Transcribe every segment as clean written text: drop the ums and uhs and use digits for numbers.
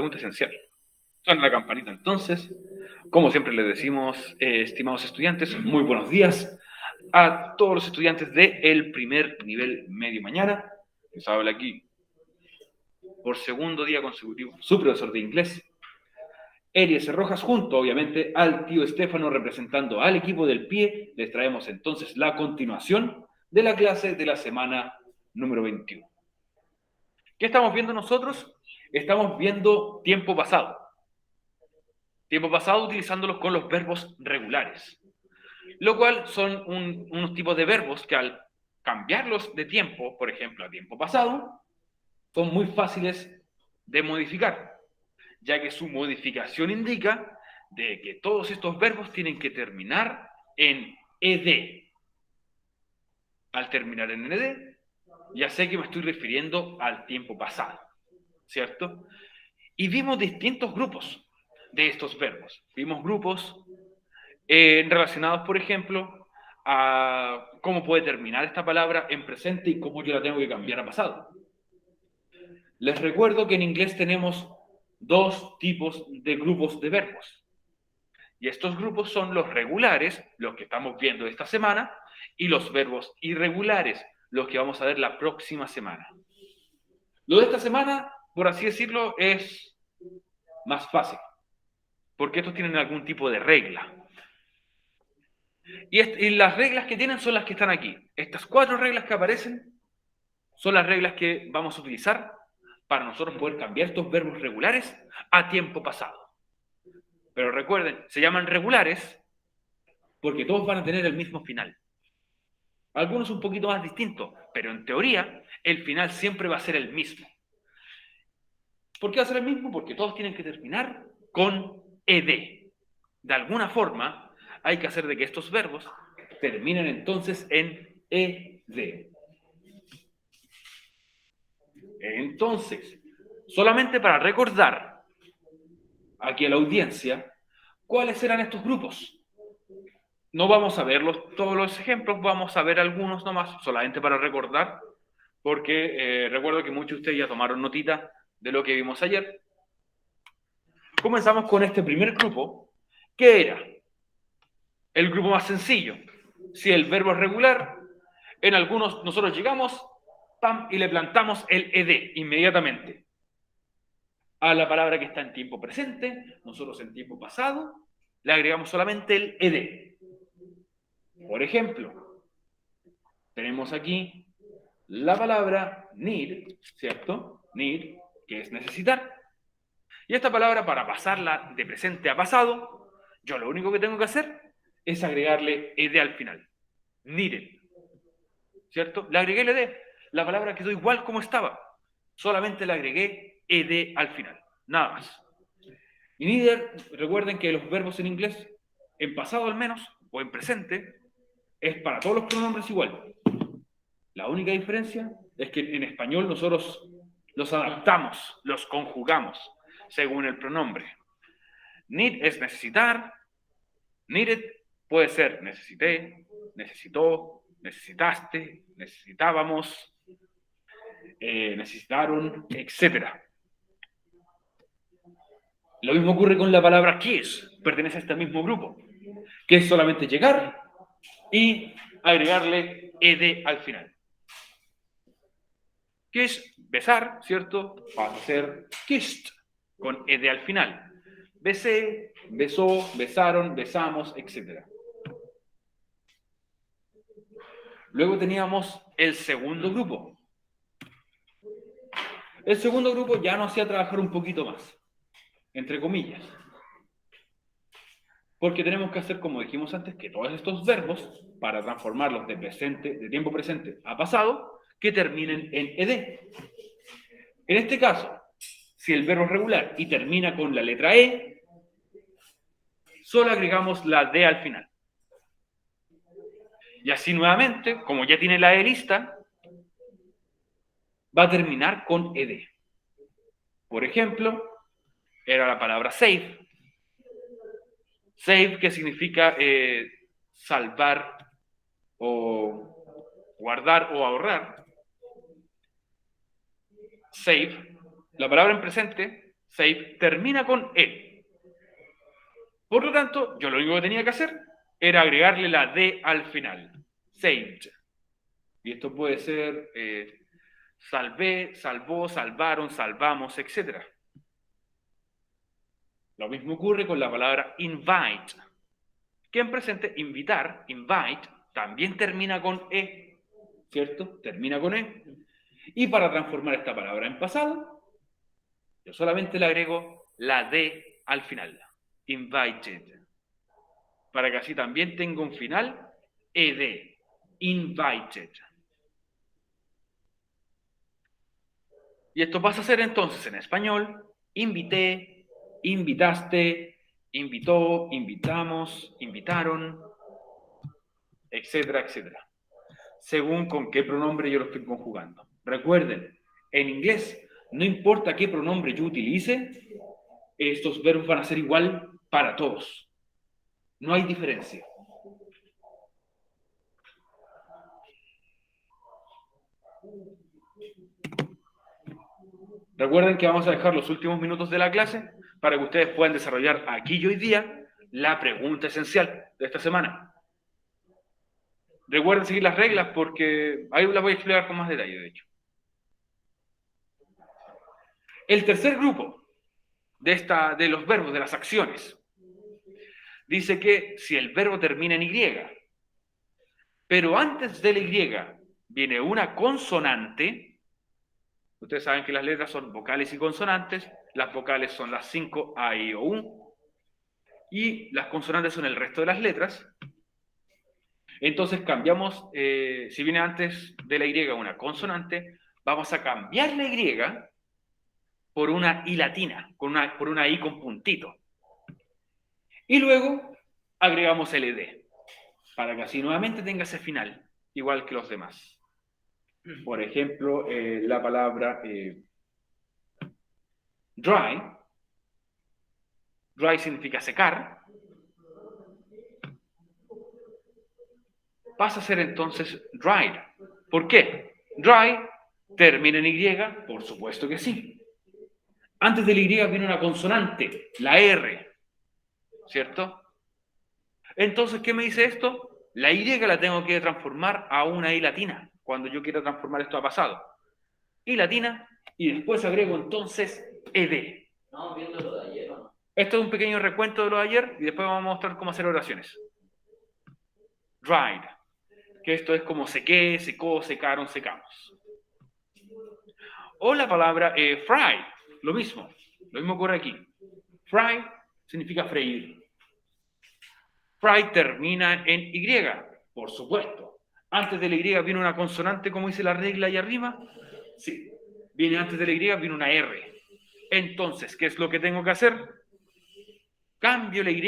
pregunta esencial. Suena la campanita entonces. Como siempre les decimos, estimados estudiantes, muy buenos días a todos los estudiantes del primer nivel medio mañana. Les habla aquí por segundo día consecutivo su profesor de inglés, Eries Rojas, junto obviamente al tío Estefano representando al equipo del pie. Les traemos entonces la continuación de la clase de la semana número 21. ¿Qué estamos viendo nosotros? Estamos viendo tiempo pasado. Tiempo pasado utilizándolos con los verbos regulares, lo cual son unos tipos de verbos que al cambiarlos de tiempo, por ejemplo, a tiempo pasado, son muy fáciles de modificar, ya que su modificación indica de que todos estos verbos tienen que terminar en ed. Al terminar en ed, ya sé que me estoy refiriendo al tiempo pasado, ¿cierto? Y vimos distintos grupos de estos verbos. Vimos grupos relacionados, por ejemplo, a cómo puede terminar esta palabra en presente y cómo yo la tengo que cambiar a pasado. Les recuerdo que en inglés tenemos dos tipos de grupos de verbos. Y estos grupos son los regulares, los que estamos viendo esta semana, y los verbos irregulares, los que vamos a ver la próxima semana. Lo de esta semana, por así decirlo, es más fácil, porque estos tienen algún tipo de regla. Y las reglas que tienen son las que están aquí. Estas 4 reglas que aparecen son las reglas que vamos a utilizar para nosotros poder cambiar estos verbos regulares a tiempo pasado. Pero recuerden, se llaman regulares porque todos van a tener el mismo final. Algunos un poquito más distintos, pero en teoría el final siempre va a ser el mismo. ¿Por qué va a ser el mismo? Porque todos tienen que terminar con ed. De alguna forma hay que hacer de que estos verbos terminen entonces en ed. Entonces, solamente para recordar aquí a la audiencia, ¿cuáles eran estos grupos? No vamos a ver todos los ejemplos, vamos a ver algunos nomás, solamente para recordar, porque recuerdo que muchos de ustedes ya tomaron notita de lo que vimos ayer. Comenzamos con este primer grupo, que era el grupo más sencillo. Si el verbo es regular, en algunos nosotros llegamos, ¡pam!, y le plantamos el ed inmediatamente a la palabra que está en tiempo presente. Nosotros en tiempo pasado le agregamos solamente el ed. Por ejemplo, tenemos aquí la palabra need, ¿cierto? Need, que es necesitar. Y esta palabra, para pasarla de presente a pasado, yo lo único que tengo que hacer es agregarle ed al final. Needed, ¿cierto? Le agregué el ed. La palabra quedó igual como estaba. Solamente le agregué ed al final. Nada más. Y neither, recuerden que los verbos en inglés, en pasado al menos, o en presente, es para todos los pronombres igual. La única diferencia es que en español nosotros los adaptamos, los conjugamos según el pronombre. Need es necesitar, needed puede ser necesité, necesitó, necesitaste, necesitábamos, necesitaron, etc. Lo mismo ocurre con la palabra kiss, pertenece a este mismo grupo, que es solamente llegar y agregarle ed al final. Kiss, besar, ¿cierto? Va a ser kissed, con ed al final. Besé, besó, besaron, besamos, etc. Luego teníamos el segundo grupo. El segundo grupo ya nos hacía trabajar un poquito más, entre comillas. Porque tenemos que hacer, como dijimos antes, que todos estos verbos, para transformarlos de tiempo presente a pasado, que terminen en ed. En este caso, si el verbo es regular y termina con la letra e, solo agregamos la d al final. Y así nuevamente, como ya tiene la e lista, va a terminar con ed. Por ejemplo, era la palabra save. Save, que significa salvar o guardar o ahorrar. Save, la palabra en presente, Save termina con E. Por lo tanto, yo lo único que tenía que hacer era agregarle la D al final. Saved. Y esto puede ser salvé, salvó, salvaron, salvamos, etc. Lo mismo ocurre con la palabra invite, que en presente invitar, invite, también termina con E, ¿cierto? Termina con E. Y para transformar esta palabra en pasado, yo solamente le agrego la D al final, invited, para que así también tenga un final ed, invited. Y esto pasa a ser entonces en español, invité, invitaste, invitó, invitamos, invitaron, etcétera, etcétera. Según con qué pronombre yo lo estoy conjugando. Recuerden, en inglés, no importa qué pronombre yo utilice, estos verbos van a ser igual para todos. No hay diferencia. Recuerden que vamos a dejar los últimos minutos de la clase para que ustedes puedan desarrollar aquí y hoy día la pregunta esencial de esta semana. Recuerden seguir las reglas porque ahí las voy a explicar con más detalle, de hecho. El tercer grupo de los verbos, de las acciones, dice que si el verbo termina en Y, pero antes de la Y viene una consonante, ustedes saben que las letras son vocales y consonantes, las vocales son las 5 A, I, O, U, y las consonantes son el resto de las letras. Entonces cambiamos, si viene antes de la Y una consonante, vamos a cambiar la Y por una I latina, por una I con puntito. Y luego agregamos el ed, para que así nuevamente tenga ese final, igual que los demás. Por ejemplo, la palabra dry. Dry significa secar. Pasa a ser entonces dried. ¿Por qué? Dry termina en Y, por supuesto que sí. Antes de la Y viene una consonante, la R, ¿cierto? Entonces, ¿qué me dice esto? La Y la tengo que transformar a una I latina, cuando yo quiero transformar esto a pasado. I latina, y después agrego entonces ed. ¿Estamos viendo lo de ayer o no? Esto es un pequeño recuento de lo de ayer, y después vamos a mostrar cómo hacer oraciones. Dried, que esto es como sequé, secó, secaron, secamos. O la palabra fry, lo mismo ocurre aquí. Fry significa freír. Fry termina en Y, por supuesto. Antes de la Y viene una consonante, como dice la regla ahí arriba. Sí, viene antes de la Y, viene una R. Entonces, ¿qué es lo que tengo que hacer? Cambio la Y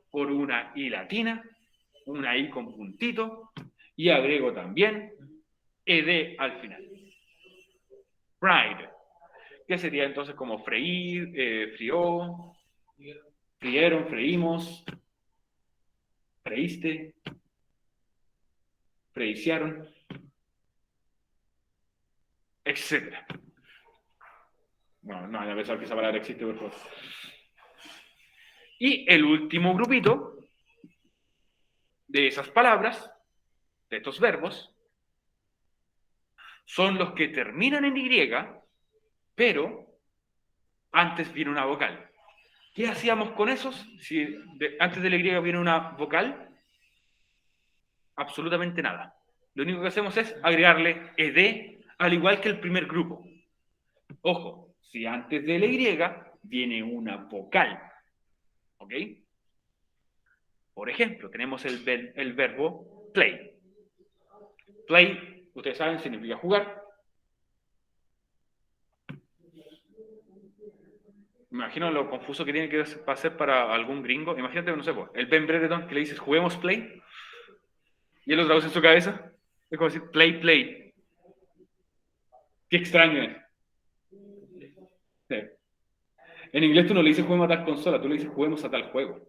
por una I latina, una I con puntito, y agrego también ed al final. Fried, que sería entonces como freír, frió, frieron, freímos, freíste, freiciaron, etc. Bueno, no, a pesar que esa palabra existe, por favor. Y el último grupito de esas palabras, de estos verbos, son los que terminan en Y, pero antes viene una vocal. ¿Qué hacíamos con esos? Si antes de la Y viene una vocal, absolutamente nada. Lo único que hacemos es agregarle ed, al igual que el primer grupo. Ojo, si antes de la Y viene una vocal, ¿ok? Por ejemplo, tenemos el verbo play. Play, ustedes saben, significa jugar. Me imagino lo confuso que tiene que ser para algún gringo. Imagínate, no sé, el Ben Brereton que le dices juguemos play y él lo traduce en su cabeza. Es como decir play, play. Qué extraño es. Sí. En inglés tú no le dices juguemos a tal consola, tú le dices juguemos a tal juego.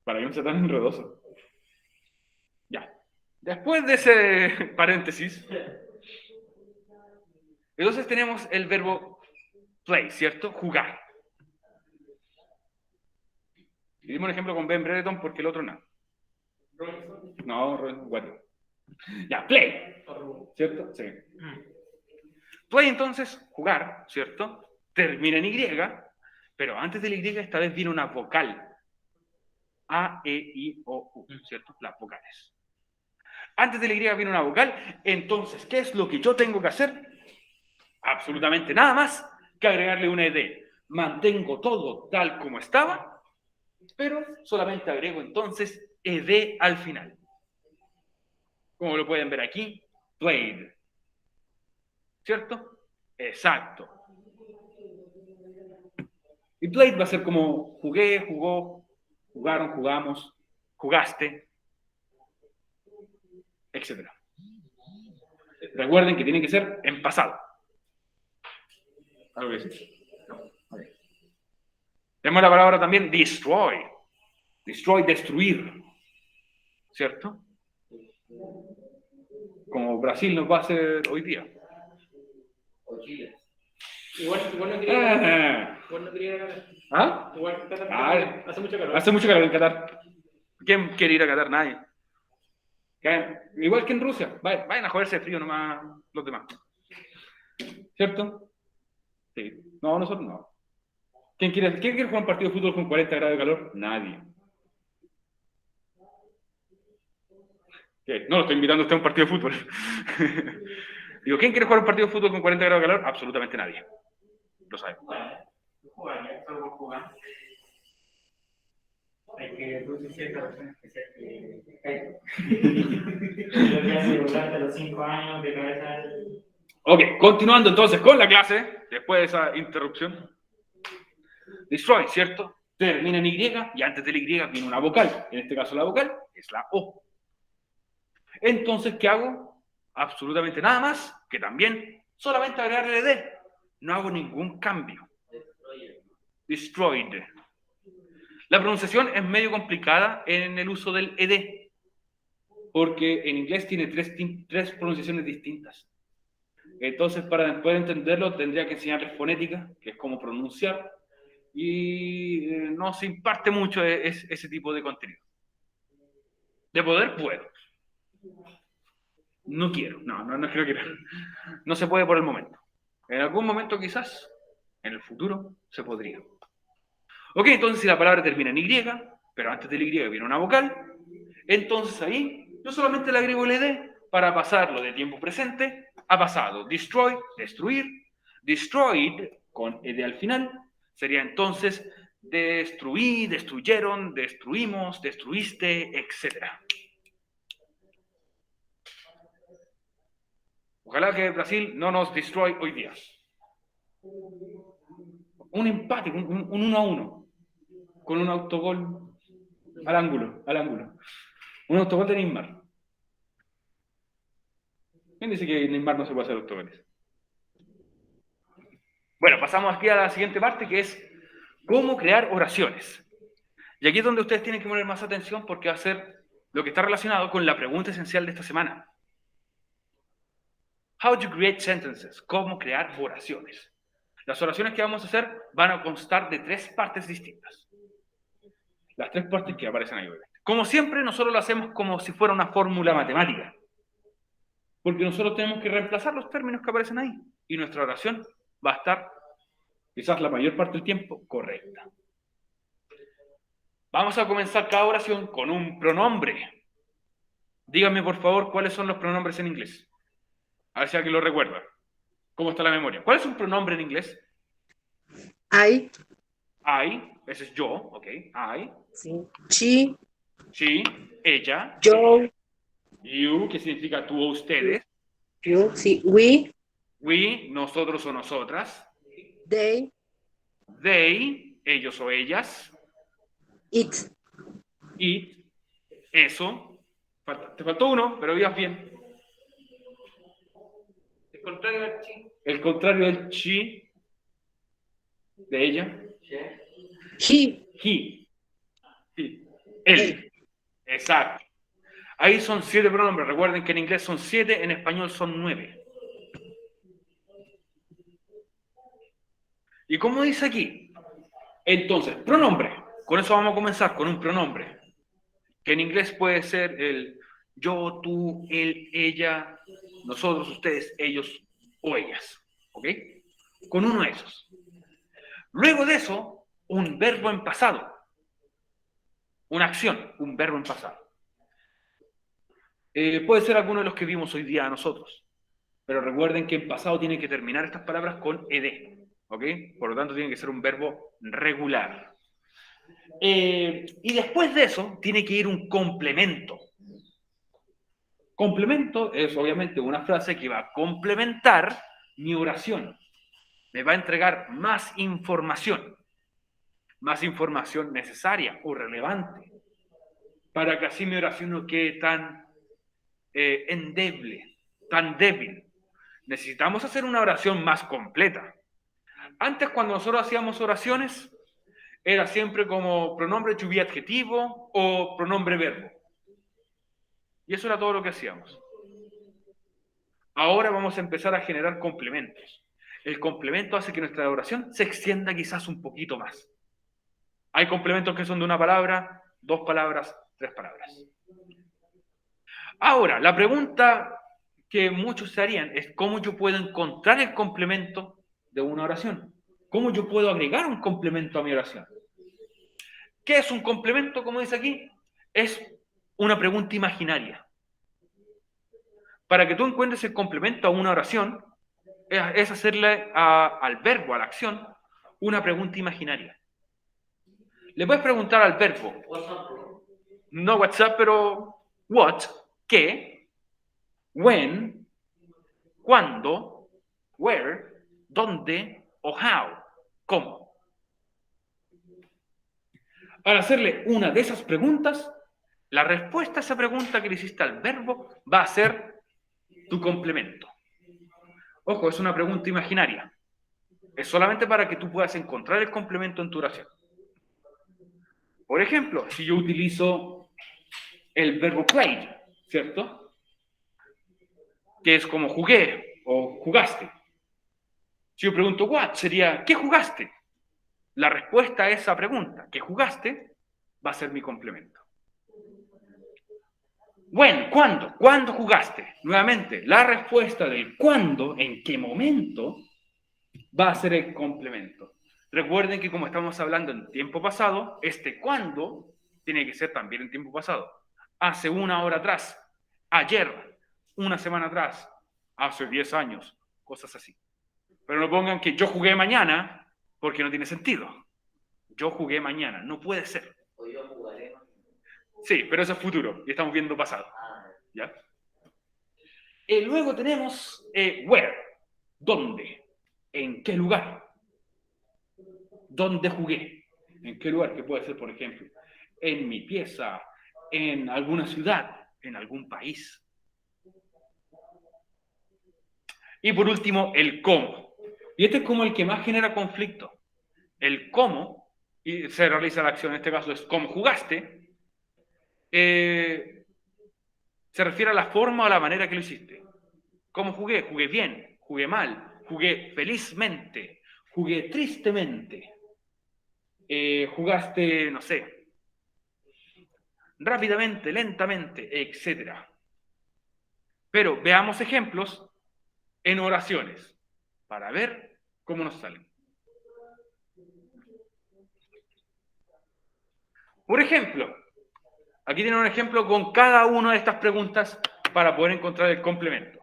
Para que no sea tan enredoso. Ya. Después de ese paréntesis, entonces tenemos el verbo Play, ¿cierto? Jugar. Y dimos un ejemplo con Ben Brereton porque el otro no. No, bueno. Ya, play. ¿Cierto? Sí. Play entonces, jugar, ¿cierto? Termina en Y, pero antes de la Y esta vez viene una vocal. A, E, I, O, U, ¿cierto? Las vocales. Antes de la Y viene una vocal, entonces, ¿qué es lo que yo tengo que hacer? Absolutamente nada más que agregarle una ED. Mantengo todo tal como estaba, pero solamente agrego entonces ED al final. Como lo pueden ver aquí, played. ¿Cierto? Exacto. Y played va a ser como jugué, jugó, jugaron, jugamos, jugaste, etc. Recuerden que tienen que ser en pasado. ¿Algo que decir? No. Okay. Tenemos la palabra también destroy. Destroy, destruir. ¿Cierto? Como Brasil nos va a hacer hoy día. O Chile. Igual no quería igual no quería ir a Qatar. ¿Ah? Igual Qatar hace mucho calor. Hace mucho calor en Qatar. ¿Quién quiere ir a Qatar? Nadie. Igual que en Rusia. Vayan a joderse de frío nomás los demás. ¿Cierto? Sí. No, nosotros no. ¿Quién quiere jugar un partido de fútbol con 40 grados de calor? Nadie. ¿Qué? No lo estoy invitando a usted a un partido de fútbol. Digo, ¿quién quiere jugar un partido de fútbol con 40 grados de calor? Absolutamente nadie. Lo sabe. Hay que reducir cierta persona especial que lo que hace durante los 5 años de cabeza. Ok, continuando entonces con la clase, después de esa interrupción. Destroy, ¿cierto? Termina en Y y antes de la Y viene una vocal. En este caso la vocal es la O. Entonces, ¿qué hago? Absolutamente nada más que también solamente agregarle D. No hago ningún cambio. Destroyed. La pronunciación es medio complicada en el uso del ED, porque en inglés tiene tres pronunciaciones distintas. Entonces, para poder entenderlo, tendría que enseñarles fonética, que es cómo pronunciar, y no se imparte mucho ese tipo de contenido. De poder, puedo. No quiero, no creo que no se puede por el momento. En algún momento quizás, en el futuro, se podría. Ok, entonces si la palabra termina en Y, pero antes del Y viene una vocal, entonces ahí yo solamente le agrego el ED para pasarlo de tiempo presente a pasado. Destroy, destruir, destroyed con ED al final, sería entonces destruí, destruyeron, destruimos, destruiste, etc. Ojalá que Brasil no nos destroy hoy día. Un empate, un 1-1, con un autogol al ángulo. Un autogol de Neymar. ¿Quién dice que Neymar no se puede hacer autogoles? Bueno, pasamos aquí a la siguiente parte, que es cómo crear oraciones. Y aquí es donde ustedes tienen que poner más atención porque va a ser lo que está relacionado con la pregunta esencial de esta semana. How to create sentences. Cómo crear oraciones. Las oraciones que vamos a hacer van a constar de 3 partes distintas. Las 3 partes que aparecen ahí. Como siempre, nosotros lo hacemos como si fuera una fórmula matemática. Porque nosotros tenemos que reemplazar los términos que aparecen ahí. Y nuestra oración va a estar, quizás la mayor parte del tiempo, correcta. Vamos a comenzar cada oración con un pronombre. Díganme, por favor, cuáles son los pronombres en inglés. A ver si alguien lo recuerda. ¿Cómo está la memoria? ¿Cuál es un pronombre en inglés? I. Ese es yo, ok. I. Sí. She. She, ella. Yo. You, que significa tú o ustedes. You. Sí. We. We, nosotros o nosotras. They. They, ellos o ellas. It. It, eso. Te faltó uno, pero ibas bien. El contrario del chi. El contrario del she, de ella. He. He. Él. Exacto. Ahí son 7 pronombres. Recuerden que en inglés son 7, en español son 9. ¿Y cómo dice aquí? Entonces, pronombre. Con eso vamos a comenzar, con un pronombre. Que en inglés puede ser el yo, tú, él, ella, nosotros, ustedes, ellos o ellas. ¿Ok? Con uno de esos. Luego de eso, un verbo en pasado. Una acción, un verbo en pasado. Puede ser alguno de los que vimos hoy día a nosotros. Pero recuerden que en pasado tienen que terminar estas palabras con ed. ¿Ok? Por lo tanto, tiene que ser un verbo regular. Y después de eso, tiene que ir un complemento. Complemento es obviamente una frase que va a complementar mi oración. Me va a entregar más información necesaria o relevante, para que así mi oración no quede tan endeble, tan débil. Necesitamos hacer una oración más completa. Antes, cuando nosotros hacíamos oraciones, era siempre como pronombre to be adjetivo o pronombre verbo. Y eso era todo lo que hacíamos. Ahora vamos a empezar a generar complementos. El complemento hace que nuestra oración se extienda quizás un poquito más. Hay complementos que son de una palabra, 2 palabras, 3 palabras. Ahora, la pregunta que muchos se harían es cómo yo puedo encontrar el complemento de una oración. ¿Cómo yo puedo agregar un complemento a mi oración? ¿Qué es un complemento, como dice aquí? Es una pregunta imaginaria. Para que tú encuentres el complemento a una oración, es hacerle al verbo, a la acción, una pregunta imaginaria. Le puedes preguntar al verbo, no WhatsApp, pero what, qué, when, cuándo, where, dónde o how, cómo. Al hacerle una de esas preguntas, la respuesta a esa pregunta que le hiciste al verbo va a ser tu complemento. Ojo, es una pregunta imaginaria. Es solamente para que tú puedas encontrar el complemento en tu oración. Por ejemplo, si yo utilizo el verbo played, ¿cierto? Que es como jugué o jugaste. Si yo pregunto what, sería ¿qué jugaste? La respuesta a esa pregunta, ¿qué jugaste? Va a ser mi complemento. When, ¿cuándo? ¿Cuándo jugaste? Nuevamente, la respuesta del cuándo, en qué momento, va a ser el complemento. Recuerden que como estamos hablando en tiempo pasado, este cuándo tiene que ser también en tiempo pasado. Hace 1 hora atrás, ayer, 1 semana atrás, hace 10 años, cosas así. Pero no pongan que yo jugué mañana, porque no tiene sentido. Yo jugué mañana, no puede ser. O yo jugaré. Sí, pero eso es futuro y estamos viendo pasado. ¿Ya? Luego tenemos where, ¿dónde? ¿En qué lugar? ¿Dónde jugué? ¿En qué lugar? Que puede ser, por ejemplo, en mi pieza, en alguna ciudad, en algún país. Y por último, el cómo. Y este es como el que más genera conflicto. El cómo, y se realiza la acción, en este caso es cómo jugaste, se refiere a la forma o a la manera que lo hiciste. ¿Cómo jugué? Jugué bien, jugué mal, jugué felizmente, jugué tristemente. Jugaste, no sé, rápidamente, lentamente, etc. Pero veamos ejemplos en oraciones para ver cómo nos salen. Por ejemplo, aquí tienen un ejemplo con cada una de estas preguntas para poder encontrar el complemento.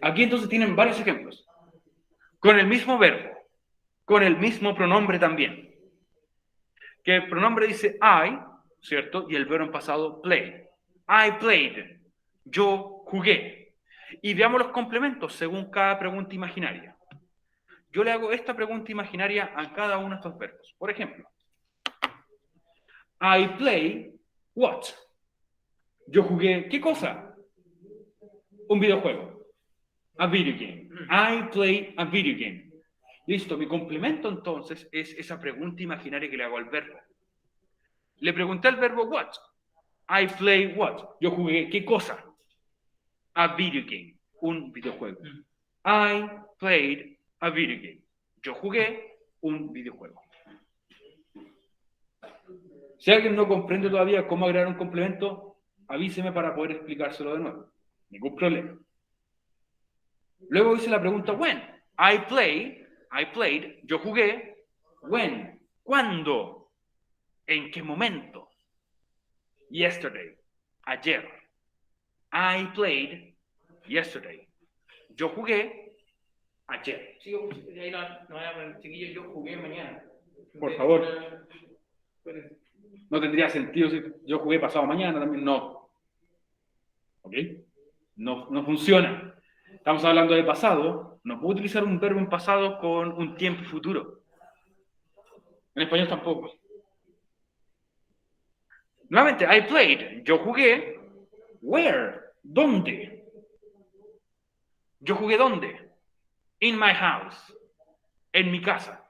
Aquí entonces tienen varios ejemplos. Con el mismo verbo, con el mismo pronombre también. Que el pronombre dice I, ¿cierto? Y el verbo en pasado play. I played. Yo jugué. Y veamos los complementos según cada pregunta imaginaria. Yo le hago esta pregunta imaginaria a cada uno de estos verbos. Por ejemplo, I play what? Yo jugué, ¿qué cosa? Un videojuego. A video game. I play a video game. Listo, mi complemento entonces es esa pregunta imaginaria que le hago al verbo. Le pregunté al verbo what. I play what? Yo jugué, ¿qué cosa? A video game, un videojuego. I played a video game. Yo jugué un videojuego. Si alguien no comprende todavía cómo agregar un complemento, avíseme para poder explicárselo de nuevo. Ningún problema. Luego hice la pregunta when. I played, yo jugué. When, ¿cuándo? ¿En qué momento? Yesterday, ayer. I played yesterday. Yo jugué ayer. Sí, ahí no voy a poner, chiquillos, yo jugué mañana. Por favor. No tendría sentido si yo jugué pasado mañana también. No. ¿Ok? No funciona. Estamos hablando de pasado. No puedo utilizar un verbo en pasado con un tiempo futuro. En español tampoco. Nuevamente, I played. Yo jugué. Where? ¿Dónde? Yo jugué ¿dónde? In my house. En mi casa.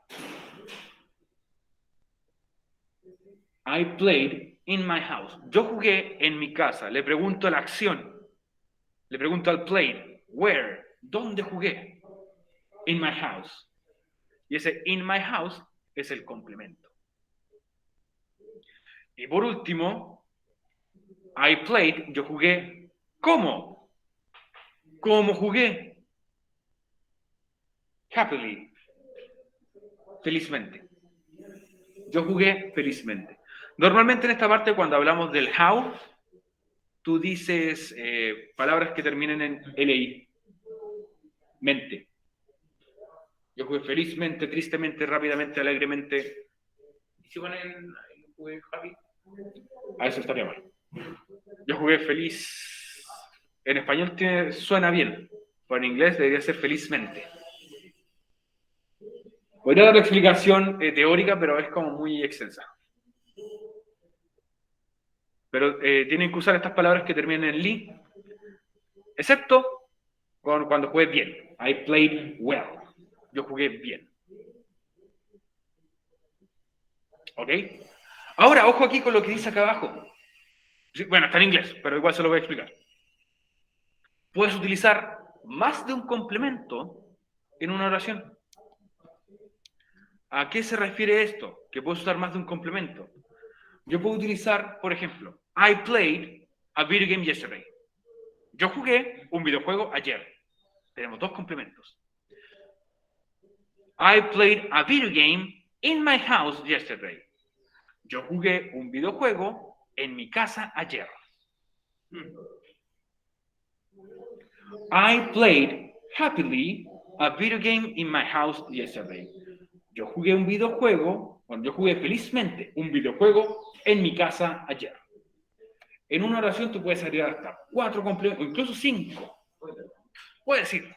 I played in my house. Yo jugué en mi casa. Le pregunto a la acción. Le pregunto al play. Where? ¿Dónde jugué? In my house. Y ese in my house es el complemento. Y por último, I played. Yo jugué. ¿Cómo? ¿Cómo jugué? Happily. Felizmente. Yo jugué felizmente. Normalmente en esta parte, cuando hablamos del how, tú dices palabras que terminen en LI. Mente. Yo jugué felizmente, tristemente, rápidamente, alegremente. ¿Y si ponen jugué happy? A eso estaría mal. Yo jugué feliz. En español suena bien, pero en inglés debería ser felizmente. Podría dar la explicación teórica, pero es como muy extensa. Pero tienen que usar estas palabras que terminan en li, excepto cuando jugué bien. I played well. Yo jugué bien. ¿Ok? Ahora, ojo aquí con lo que dice acá abajo. Sí, bueno, está en inglés, pero igual se lo voy a explicar. Puedes utilizar más de un complemento en una oración. ¿A qué se refiere esto? Que puedes usar más de un complemento. Yo puedo utilizar, por ejemplo, I played a video game yesterday. Yo jugué un videojuego ayer. Tenemos dos complementos. I played a video game in my house yesterday. Yo jugué un videojuego en mi casa ayer. I played happily a video game in my house yesterday. Yo jugué un videojuego, yo jugué felizmente un videojuego en mi casa ayer. En una oración tú puedes agregar hasta 4 complementos, o incluso 5. Puedes decir,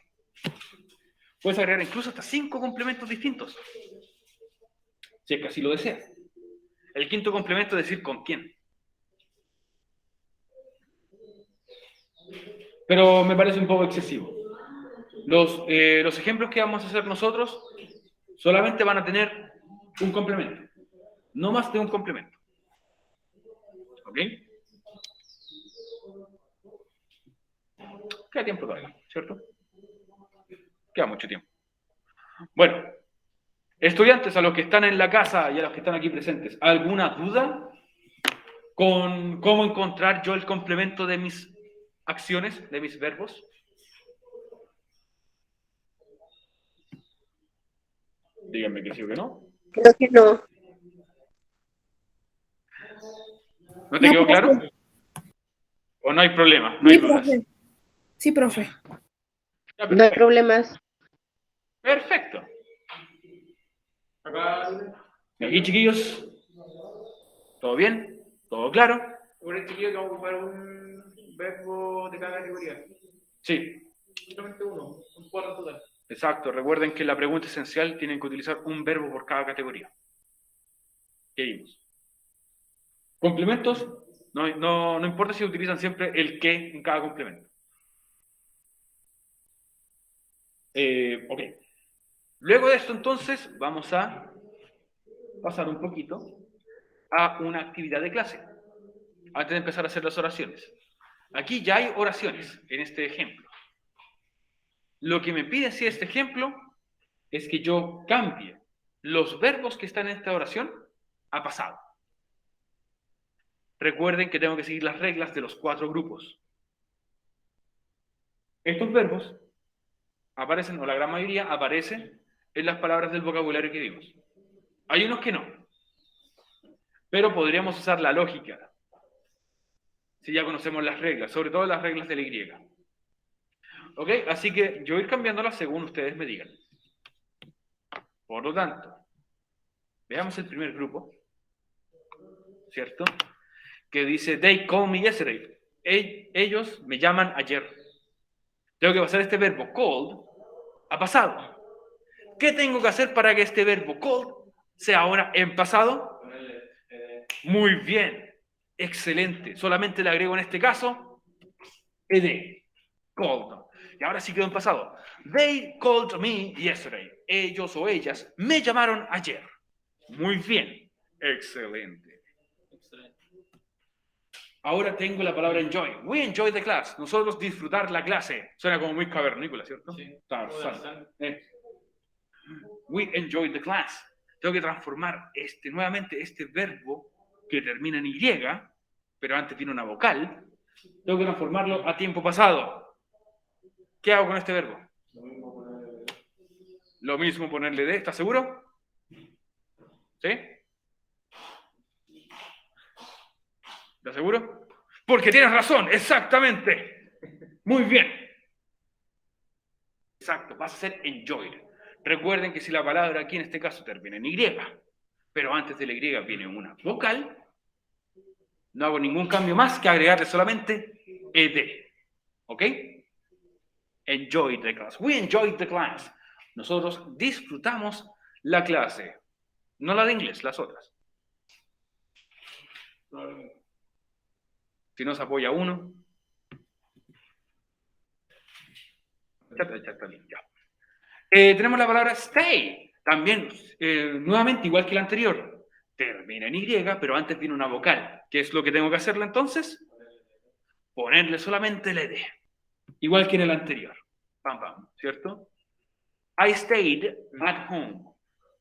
puedes agregar incluso hasta 5 complementos distintos, si es que así lo deseas. El quinto complemento es decir con quién. Pero me parece un poco excesivo. Los ejemplos que vamos a hacer nosotros solamente van a tener un complemento, no más de un complemento. ¿Ok? Queda tiempo todavía, ¿cierto? Queda mucho tiempo. Bueno, estudiantes, a los que están en la casa y a los que están aquí presentes, ¿alguna duda con cómo encontrar yo el complemento de mis acciones, de mis verbos? Díganme que sí o que no. Creo que no. ¿No te No, quedó claro? profe. ¿O no hay problema? No hay Sí, dudas. profe. Sí, profe. Ya, No hay problemas. perfecto. Acá, ¿Y aquí, chiquillos? ¿Todo bien? ¿Todo claro? por el chiquillo que vamos a ocupar un verbo de cada categoría. Sí, Solamente uno, un 4 en total. exacto. Recuerden que en la pregunta esencial tienen que utilizar un verbo por cada categoría. ¿Qué vimos? Complementos, no importa si utilizan siempre el que en cada complemento. Ok. Luego de esto, entonces, vamos a pasar un poquito a una actividad de clase. antes de empezar a hacer las oraciones. Aquí ya hay oraciones en este ejemplo. Lo que me pide si este ejemplo es que yo cambie los verbos que están en esta oración a pasado. Recuerden que tengo que seguir las reglas de los 4 grupos. Estos verbos aparecen, o la gran mayoría, aparecen en las palabras del vocabulario que vimos. Hay unos que no. Pero podríamos usar la lógica, si ya conocemos las reglas, sobre todo las reglas de la Y. ¿Ok? Así que yo voy a ir cambiándolas según ustedes me digan. Por lo tanto, veamos el primer grupo, ¿cierto? Que dice, they called me yesterday. Ellos me llaman ayer. Tengo que pasar este verbo called a pasado. ¿Qué tengo que hacer para que este verbo called sea ahora en pasado? Muy bien, excelente. Solamente le agrego en este caso ed, called. Y ahora sí quedó en pasado. They called me yesterday. Ellos o ellas me llamaron ayer. Muy bien, excelente. Ahora tengo la palabra enjoy. We enjoy the class. Nosotros disfrutar la clase. Suena como muy cavernícola, ¿cierto? Sí. Tarzán. We enjoy the class. Tengo que transformar nuevamente este verbo que termina en Y, pero antes tiene una vocal. Tengo que transformarlo a tiempo pasado. ¿Qué hago con este verbo? Lo mismo ponerle de. ¿Estás seguro? ¿Sí? ¿Estás seguro? Porque tienes razón, exactamente. Muy bien. Exacto, vas a ser enjoyed. Recuerden que si la palabra aquí en este caso termina en Y, pero antes de la Y viene una vocal, no hago ningún cambio más que agregarle solamente ed. ¿Ok? Enjoy the class. We enjoyed the class. Nosotros disfrutamos la clase. No la de inglés, las otras. Si nos apoya uno. Ya. Tenemos la palabra stay. También, nuevamente, igual que la anterior. Termina en Y, pero antes viene una vocal. ¿Qué es lo que tengo que hacerle entonces? Ponerle solamente el ed. Igual que en el anterior. Pam, pam, ¿cierto? I stayed at home.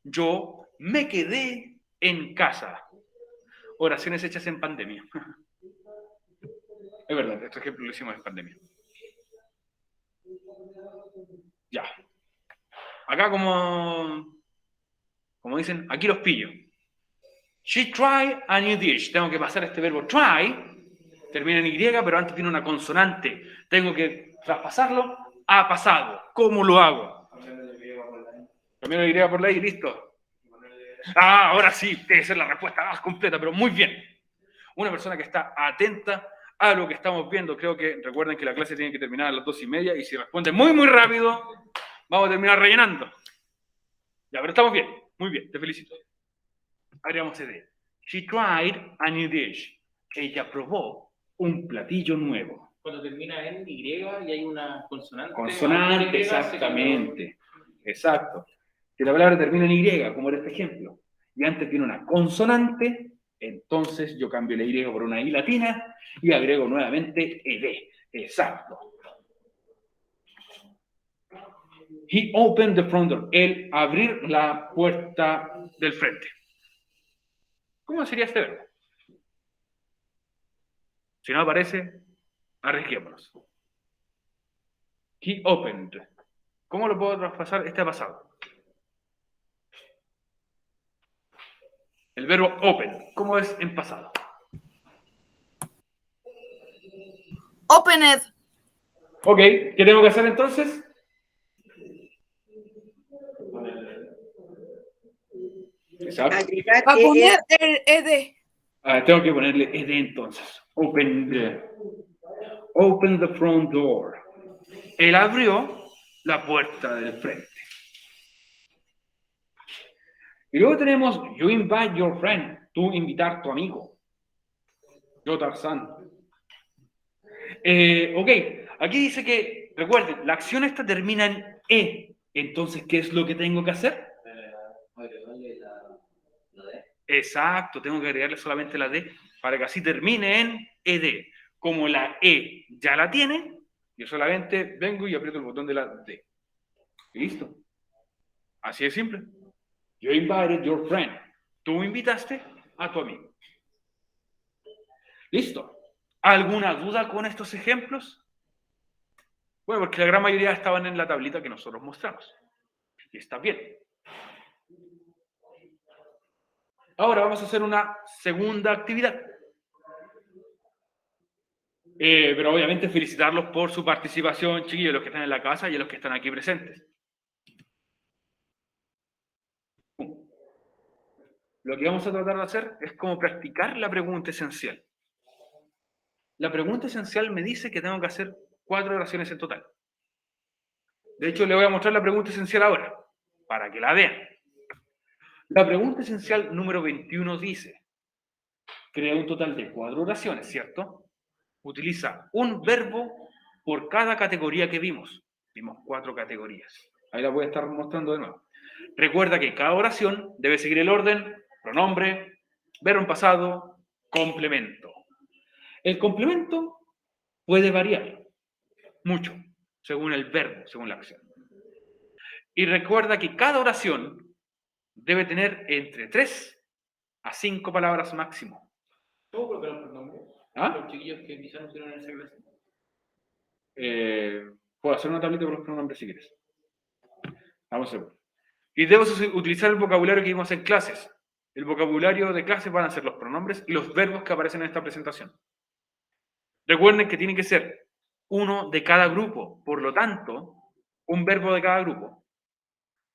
Yo me quedé en casa. Oraciones hechas en pandemia. Es verdad, este ejemplo lo hicimos en pandemia. Ya. Acá como dicen, aquí los pillo. She tried a new dish. Tengo que pasar este verbo try. Termina en Y, pero antes tiene una consonante. Tengo que traspasarlo a pasado. ¿Cómo lo hago? Cambiar la Y por la I, listo. Ah, ahora sí, debe ser la respuesta más completa, pero muy bien. Una persona que está atenta a lo que estamos viendo. Creo que recuerden que la clase tiene que terminar a las 2:30 y si responde muy, muy rápido, vamos a terminar rellenando. Ya, pero estamos bien. Muy bien, te felicito. Agregamos ed. She tried a new dish. Ella probó un platillo nuevo. Cuando termina en Y y hay una consonante. Consonante, exactamente. Exacto. Si la palabra termina en Y, como era este ejemplo, y antes tiene una consonante, entonces yo cambio la Y por una I latina y agrego nuevamente ed. Exacto. He opened the front door. El abrir la puerta del frente. ¿Cómo sería este verbo? Si no aparece, arriesguémonos. He opened. ¿Cómo lo puedo traspasar este pasado? El verbo open. ¿Cómo es en pasado? Opened. Ok, ¿qué tengo que hacer entonces? Exacto. Agregar Va a poner el ed. Tengo que ponerle ed entonces. Open the front door. Él abrió la puerta del frente. Y luego tenemos you invite your friend. Tú invitar a tu amigo. Yo, Tarzán. Ok, aquí dice que, recuerden, la acción esta termina en E. Entonces, ¿qué es lo que tengo que hacer? Agregarle la D. Exacto, tengo que agregarle solamente la D para que así termine en ed. Como la E ya la tiene, yo solamente vengo y aprieto el botón de la D. Y listo. Así de simple. You invited your friend. Tú invitaste a tu amigo. Listo. ¿Alguna duda con estos ejemplos? Bueno, porque la gran mayoría estaban en la tablita que nosotros mostramos. Y está bien. Ahora vamos a hacer una segunda actividad. Pero obviamente felicitarlos por su participación, chiquillos, los que están en la casa y los que están aquí presentes. Lo que vamos a tratar de hacer es como practicar la pregunta esencial. La pregunta esencial me dice que tengo que hacer 4 oraciones en total. De hecho, le voy a mostrar la pregunta esencial ahora, para que la vean. La pregunta esencial número 21 dice, crea un total de 4 oraciones, ¿cierto? Utiliza un verbo por cada categoría que vimos. Vimos 4 categorías. Ahí la voy a estar mostrando de nuevo. Recuerda que cada oración debe seguir el orden, pronombre, verbo en pasado, complemento. El complemento puede variar mucho según el verbo, según la acción. Y recuerda que cada oración debe tener entre 3 a 5 palabras máximo. ¿Cómo colocar los pronombres? ¿Ah? Los chiquillos que quizás no hicieron en esa clase. Puedo hacer una tablita con los pronombres si quieres. Vamos a ver. Y debo utilizar el vocabulario que vimos en clases. El vocabulario de clases van a ser los pronombres y los verbos que aparecen en esta presentación. Recuerden que tiene que ser uno de cada grupo, por lo tanto, un verbo de cada grupo.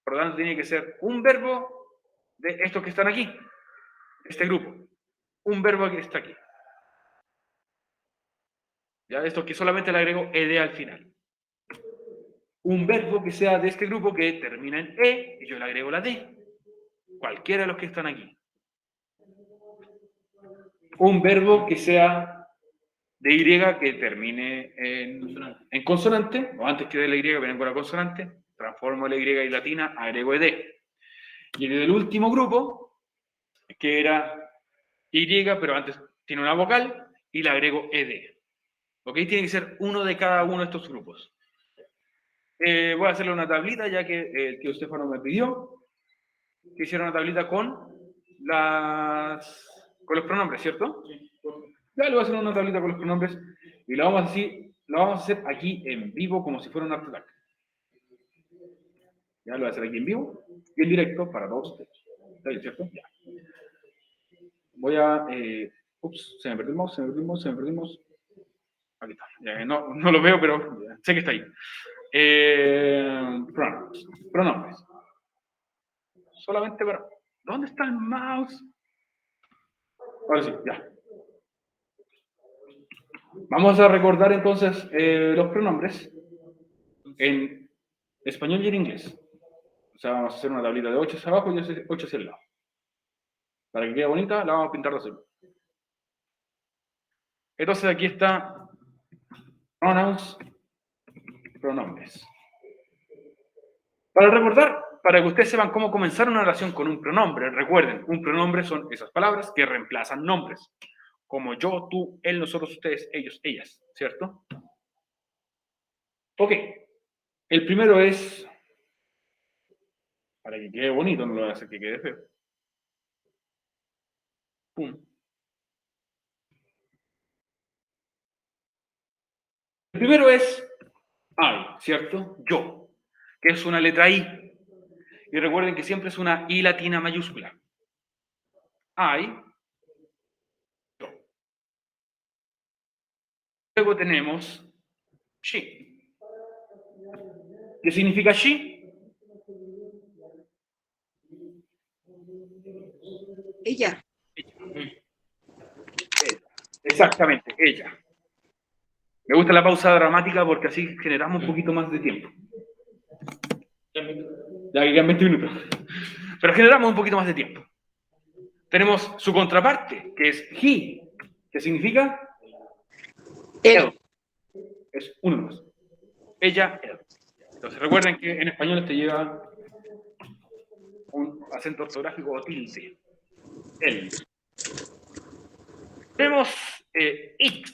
Por lo tanto, tiene que ser un verbo de estos que están aquí, este grupo. Un verbo que está aquí. Ya, esto que solamente le agrego ed al final. Un verbo que sea de este grupo que termina en e y yo le agrego la d. Cualquiera de los que están aquí. Un verbo que sea de y que termine en consonante, o antes que de la y vienen con la consonante, transformo la y latina, agrego ed. Y en el último grupo, que era y, pero antes tiene una vocal, y le agrego ed. ¿Ok? Tiene que ser uno de cada uno de estos grupos. Voy a hacerle una tablita, ya que el tío Estefano me pidió que hiciera una tablita con los pronombres, ¿cierto? Sí. Ya le voy a hacer una tablita con los pronombres y lo vamos a hacer aquí en vivo como si fuera un art attack. Ya lo voy a hacer aquí en vivo y en directo para todos ustedes. ¿Está bien, cierto? Ya. Voy a... ups, se me perdió el mouse. Aquí está. No lo veo, pero sé que está ahí. Pronombres. Solamente para... ¿Dónde está el mouse? Ahora sí, ya. Vamos a recordar entonces los pronombres en español y en inglés. O sea, vamos a hacer una tablita de 8 hacia abajo y 8 hacia el lado. Para que quede bonita, la vamos a pintar de azul. Entonces aquí está pronouns, pronombres. Para recordar, para que ustedes sepan cómo comenzar una oración con un pronombre, recuerden, un pronombre son esas palabras que reemplazan nombres. Como yo, tú, él, nosotros, ustedes, ellos, ellas, ¿cierto? Ok. El primero es, para que quede bonito, no lo voy a hacer que quede feo. Pum. El primero es I, ¿cierto? Yo, que es una letra I. Y recuerden que siempre es una I latina mayúscula. I, yo. Luego tenemos she. ¿Qué significa she? Ella. Exactamente, ella. Me gusta la pausa dramática porque así generamos un poquito más de tiempo. Ya quedan 20 minutos. Pero generamos un poquito más de tiempo. Tenemos su contraparte, que es he, que significa Él. Es uno más. Ella, él. Entonces recuerden que en español este lleva un acento ortográfico o tilde. Él. Tenemos It,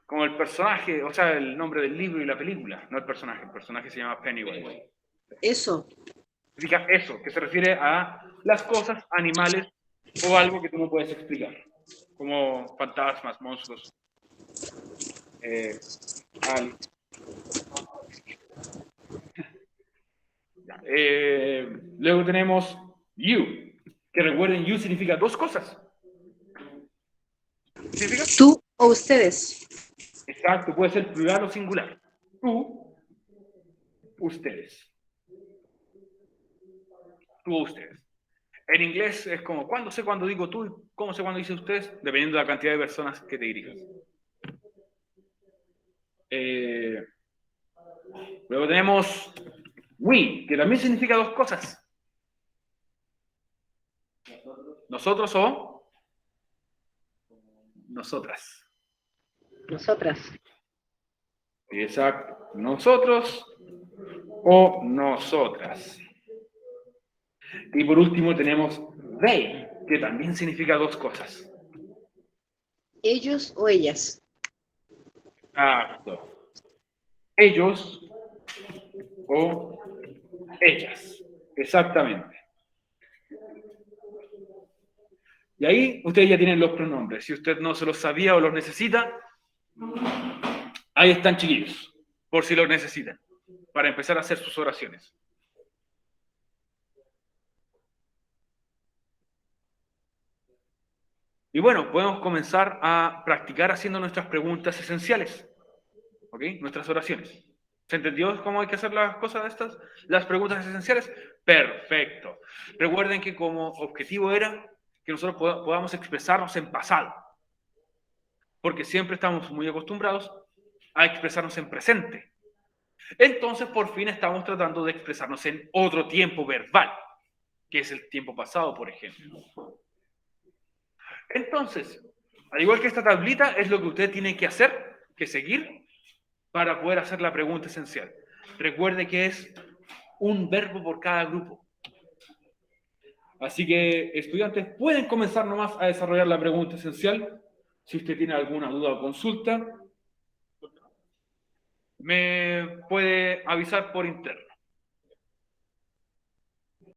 como el personaje, o sea, el nombre del libro y la película, no el personaje se llama Pennywise. Eso. Significa eso, que se refiere a las cosas, animales o algo que tú no puedes explicar, como fantasmas, monstruos, aliens. Luego tenemos You, que recuerden, You significa dos cosas. ¿Qué significa? Tú o ustedes. Exacto, puede ser plural o singular. Tú, ustedes. Tú o ustedes. En inglés es como, ¿cuándo sé cuándo digo tú y cómo sé cuándo dice ustedes? Dependiendo de la cantidad de personas que te dirijas. Luego tenemos we, que también significa dos cosas. Nosotros o nosotras. Nosotras. Exacto. Nosotros o nosotras. Y por último tenemos they, que también significa dos cosas. Ellos o ellas. Exacto. Ellos o ellas. Exactamente. Y ahí ustedes ya tienen los pronombres. Si usted no se los sabía o los necesita, ahí están, chiquillos, por si los necesitan, para empezar a hacer sus oraciones. Y bueno, podemos comenzar a practicar haciendo nuestras preguntas esenciales, ¿ok? Nuestras oraciones. ¿Se entendió cómo hay que hacer las cosas de estas? Las preguntas esenciales. Perfecto. Recuerden que como objetivo era que nosotros podamos expresarnos en pasado, porque siempre estamos muy acostumbrados a expresarnos en presente. Entonces, por fin estamos tratando de expresarnos en otro tiempo verbal, que es el tiempo pasado, por ejemplo. Entonces, al igual que esta tablita, es lo que usted tiene que hacer, que seguir, para poder hacer la pregunta esencial. Recuerde que es un verbo por cada grupo. Así que, estudiantes, pueden comenzar nomás a desarrollar la pregunta esencial. Si usted tiene alguna duda o consulta, me puede avisar por interno.